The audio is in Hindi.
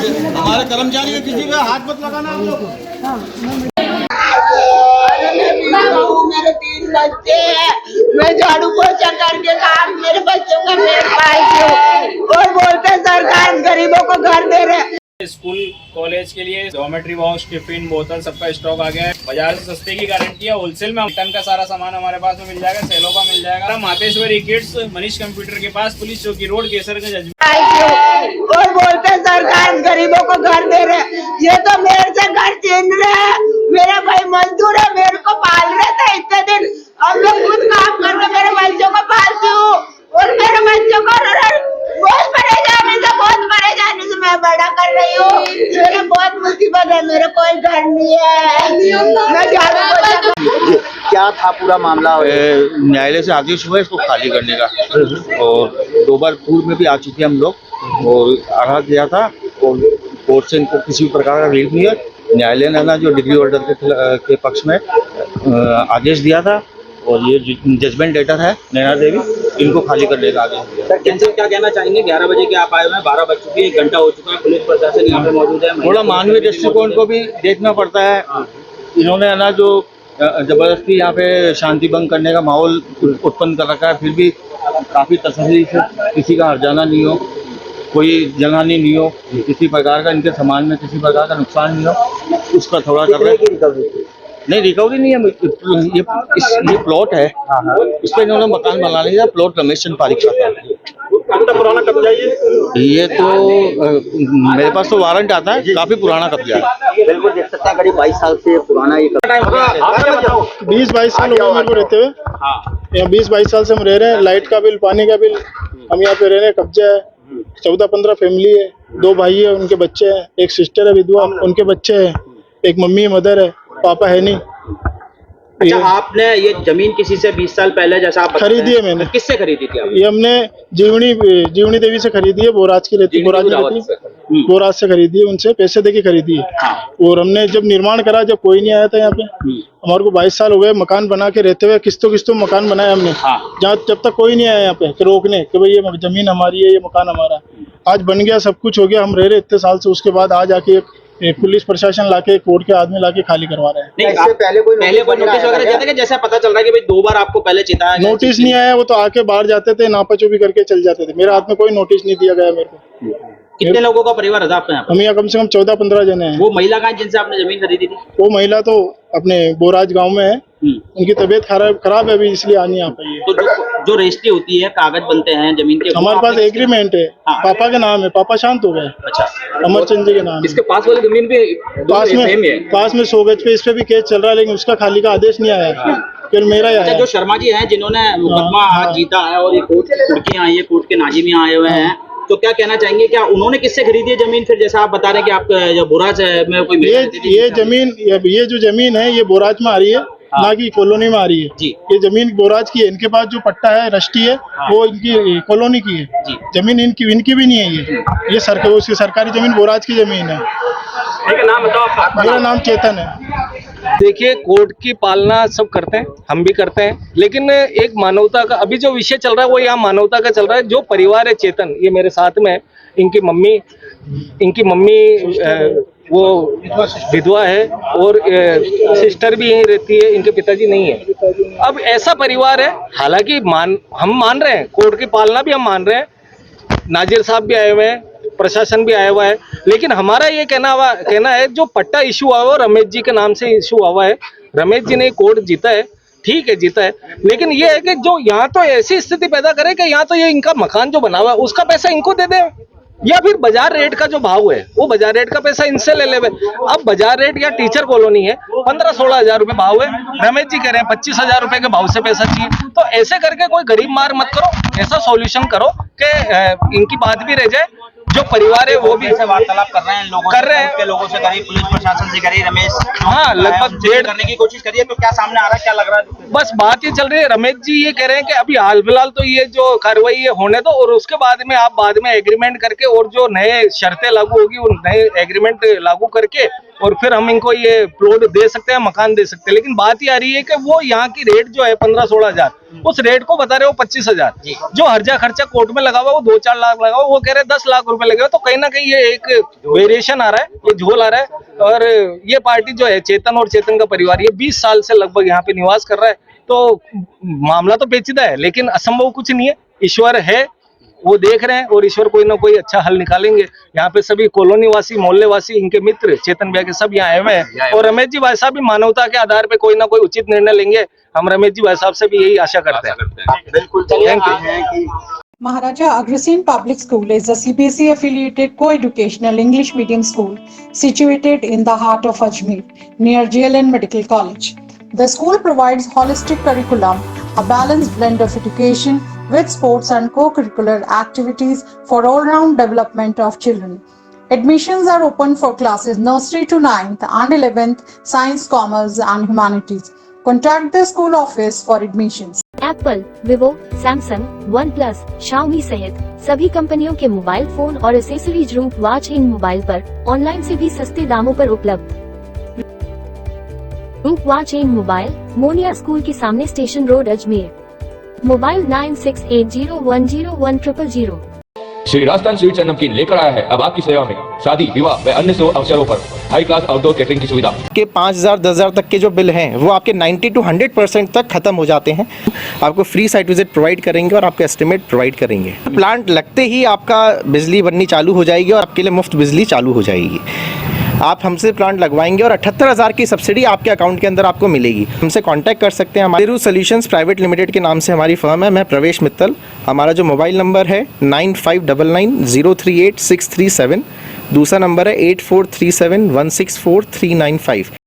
हमारे कर्मचारी का किसी पे हाथ मत लगाना आप लोग। मेरे 3 बच्चे हैं, मैं झाड़ू पोछा करके काम मेरे बच्चों का पेट पालती हूँ और बोलते सरकार गरीबों को घर दे रहे। स्कूल कॉलेज के लिए ज्योमेट्री बॉक्स, टिफिन, बोतल सबका स्टॉक आ गया है। बाजार से सस्ते की गारंटी है। होलसेल में टन का सारा सामान हमारे पास में मिल जाएगा, सेलों का मिल जाएगा। मातेश्वरी किड्स, मनीष कंप्यूटर के पास, पुलिस चौकी रोड, केसरगंज अजमेर। और बोलते सरकार गरीबों को घर दे रहे। ये तो मेरे से घर छीन रहे हैं। मेरा भाई मजदूर है, मेरे को पाल रहे थे इतने दिन। अब मैं खुद काम करके मेरे बच्चों को पालती हूँ और मेरे बच्चों को बहुत परेशानी से मैं बड़ा कर रही हूँ। मेरे बहुत मुसीबत है, मेरा कोई घर नहीं है। मैं झाड़ू पोछा। क्या था पूरा मामला? न्यायालय से आदेश हुआ है इसको खाली करने का, और 2 बार पूर्व में भी आ चुके हम लोग और आगाह किया था, और कोर्ट से इनको किसी भी प्रकार का रिलीफ नहीं है। न्यायालय ने ना जो डिग्री होल्डर के पक्ष में आदेश दिया था, और ये जजमेंट लेटर है नैना देवी, इनको खाली करने का आदेश दिया। सर क्या कहना चाहेंगे? 11 बजे के आप आए हुए हैं, 12 बज चुकी है, 1 घंटा हो चुका है, पुलिस प्रशासन यहाँ पे मौजूद है। थोड़ा मानवीय दृष्टिकोण को भी देखना पड़ता है। इन्होंने है ना जो जबरदस्ती यहाँ पे शांति भंग करने का माहौल उत्पन्न कर रखा है, फिर भी काफ़ी तसल्ली से किसी का हर्जाना नहीं हो, कोई जनहानि नहीं हो, किसी प्रकार का इनके सामान में किसी प्रकार का नुकसान नहीं हो, उसका थोड़ा कर रहे हैं। नहीं, रिकवरी नहीं है, ये प्लॉट है, इस पर इन्होंने मकान बना लिया। प्लॉट रमेश चंद पारिक का था। कितना पुराना कब्जा ये तो मेरे पास तो वारंट आता है, काफी पुराना कब्जा है। बिल्कुल देख सकते हैं, करीब 22 साल से पुराना ये 20-22 साल हो गए मेरे को रहते हुए। यहाँ 20-22 साल से हम रह रहे हैं। लाइट का बिल, पानी का बिल, हम यहाँ पे रह रहे हैं। कब्जा है, 14-15 फैमिली है, 2 भाई है, उनके बच्चे हैं, एक सिस्टर है विधवा, उनके बच्चे हैं, एक मम्मी मदर है, पापा है नहीं। अच्छा, आपने ये जमीन किसी से 20 साल पहले, जैसा आप खरीदी है मैंने। किससे खरीदी थी आप? ये हमने जीवनी देवी से खरीदी है, बोराज की रहती, बोराज से खरीदी है, उनसे पैसे देके खरीदी है। और हमने जब निर्माण करा, जब कोई नहीं आया था यहाँ पे, हमारे को 22 साल हो गए मकान बना के रहते हुए। किस्तों मकान बनाया हमने, जहाँ जब तक कोई नहीं आया यहाँ पे रोकने कि भाई ये जमीन हमारी है, ये मकान हमारा है। आज बन गया, सब कुछ हो गया, हम रह रहे इतने साल से। उसके बाद आज आके पुलिस प्रशासन लाके, कोर्ट के आदमी लाके खाली करवा रहे हैं। नहीं, इससे पहले कोई नोटिस वगैरह दिया था कि जैसा पता चल रहा है कि भाई 2 बार आपको पहले चेताया गया? नोटिस नहीं आया, वो तो आके बाहर जाते थे, नापाचोपी करके चल जाते थे। मेरे हाथ में कोई नोटिस नहीं दिया गया मेरे को। कितने लोगों का परिवार था आपके यहाँ? हम यहाँ कम से कम 14-15 जने हैं। वो महिला कहाँ जिनसे आपने जमीन खरीदी थी? वो महिला तो अपने बोराज गांव में है, उनकी तबीयत खराब है अभी, इसलिए आ नहीं आ पाई है। तो जो रजिस्ट्री होती है, कागज बनते हैं जमीन के, हमारे पास एग्रीमेंट है। पापा के नाम है, पापा शांत हो गए। अच्छा, अमरचंद जी के नाम। इसके पास वाली जमीन पे पास में 100 गज पे इस पे भी केस चल रहा है, लेकिन उसका खाली का आदेश नहीं आया। फिर मेरा अच्छा, जो शर्मा जी हैं जिन्होंने मुकदमा आज जीता है और ये कोर्ट की कुर्कियां आई है, कोर्ट के नाजिम आए हुए हैं, तो क्या कहना चाहेंगे? क्या उन्होंने किससे खरीदी है जमीन? फिर जैसा आप बता रहे हैं कि आप जो बोराज में कोई ये जो जमीन है, ये बोराज में आ रही है, ना कि कॉलोनी में आ रही है जी। ये जमीन बोराज की है। इनके पास जो पट्टा है रस्टी है, वो इनकी कॉलोनी की है जी। जमीन, इनकी भी नहीं है। ये सरकारी जमीन बोराज की जमीन है। नाम बताओ आपका? मेरा नाम चेतन है। देखिए, कोर्ट की पालना सब करते हैं, हम भी करते हैं, लेकिन एक मानवता का अभी जो विषय चल रहा है वो यहाँ मानवता का चल रहा है। जो परिवार है चेतन, ये मेरे साथ में है, इनकी मम्मी वो विधवा है और सिस्टर भी यहीं रहती है, इनके पिताजी नहीं है। अब ऐसा परिवार है, हालांकि हम मान रहे हैं, कोर्ट की पालना भी हम मान रहे हैं, नाजिर साहब भी आए हुए हैं, प्रशासन भी आया हुआ है, लेकिन हमारा ये कहना है जो पट्टा इशू हुआ है रमेश जी के नाम से इशू हुआ है। रमेश जी ने कोर्ट जीता है, ठीक है जीता है, लेकिन ये है कि जो यहाँ तो ऐसी स्थिति पैदा करे कि यहाँ तो ये इनका मकान जो बना हुआ है उसका पैसा इनको दे दे, या फिर बाजार रेट का जो भाव है वो बाजार रेट का पैसा इनसे ले लेवे। अब बाजार रेट या टीचर कॉलोनी है 15-16 हजार रुपए भाव है, रमेश जी कह रहे हैं 25 हजार रुपए के भाव से पैसा चाहिए। तो ऐसे करके कोई गरीब मार मत करो, ऐसा सॉल्यूशन करो कि इनकी बात भी रह जाए, जो परिवार है वो भी वार्तालाप कर रहे हैं लोगों से करी, पुलिस प्रशासन से करी, रमेश हाँ लगभग डेढ़ करने की कोशिश करिए। तो क्या सामने आ रहा है, क्या लग रहा है? बस बात ये चल रही है, रमेश जी ये कह रहे हैं कि अभी हाल फिलहाल तो ये जो कार्रवाई है होने दो, और उसके बाद में आप बाद में एग्रीमेंट करके और जो नए शर्तें लागू होगी उन नए एग्रीमेंट लागू करके और फिर हम इनको ये प्लॉट दे सकते हैं, मकान दे सकते हैं। लेकिन बात ये आ रही है कि वो यहाँ की रेट जो है 15-16 हजार, उस रेट को बता रहे हो 25 हजार, जो हर्जा खर्चा कोर्ट में लगा हुआ वो 2-4 लाख लगा हुआ, वो कह रहे हैं 10 लाख रुपए लगे हुए। तो कहीं ना कहीं ये एक वेरिएशन आ रहा है, ये झोल आ रहा है। और ये पार्टी जो है चेतन और चेतन का परिवार, ये 20 साल से लगभग यहाँ पे निवास कर रहा है। तो मामला तो पेचीदा है, लेकिन असंभव कुछ नहीं है। ईश्वर है, वो देख रहे हैं, और ईश्वर कोई ना कोई अच्छा हल निकालेंगे। यहाँ पे सभी कॉलोनी वासी, मोहल्ले वासी, इनके मित्र चेतन भैया के सब यहाँ आए हुए हैं, और रमेश जी भाई साहब भी मानवता के आधार पे कोई ना कोई उचित निर्णय लेंगे। हम रमेश जी भाई साहब से भी यही आशा करते हैं। बिल्कुल। Thank you. Maharaja Agrasen Public School is a CBSE affiliated co-educational English medium school situated in the heart of Ajmer near JLN Medical College. The school provides holistic curriculum, a balanced blend of education with sports and co-curricular activities for all-round development of children. Admissions are open for classes nursery to 9th and 11th, science, commerce and humanities. Contact the school office for admissions. Apple, Vivo, Samsung, one plus, Xiaomi सहित सभी कंपनियों के मोबाइल फोन और एसेसरीज रूप वॉच इन मोबाइल पर ऑनलाइन से भी सस्ते दामों पर उपलब्ध। रूप watch in mobile, Moniya school के सामने, station road, Ajmer. Mobile 9680101000। Shri Rajasthan sweets and नमकीन लेकर आया है अब आपकी सेवा में शादी, विवाह व अन्य शुभ अवसरों पर हाई क्लास आउटडोर कैटरिंग की सुविधा। के 5000-10,000 तक के जो बिल हैं वो आपके 90 to 100% तक खत्म हो जाते हैं। आपको फ्री साइट विजिट प्रोवाइड करेंगे और आपका एस्टिमेट प्रोवाइड करेंगे। प्लांट लगते ही आपका बिजली बननी चालू हो जाएगी और आपके लिए मुफ्त बिजली चालू हो जाएगी। आप हमसे प्लांट लगवाएंगे और 78,000 की सब्सिडी आपके अकाउंट के अंदर आपको मिलेगी। हमसे कांटेक्ट कर सकते हैं। हमारे सोल्यूशंस प्राइवेट लिमिटेड के नाम से हमारी फर्म है। मैं प्रवेश मित्तल। हमारा जो मोबाइल नंबर है 9599038637, दूसरा नंबर है 8437164395।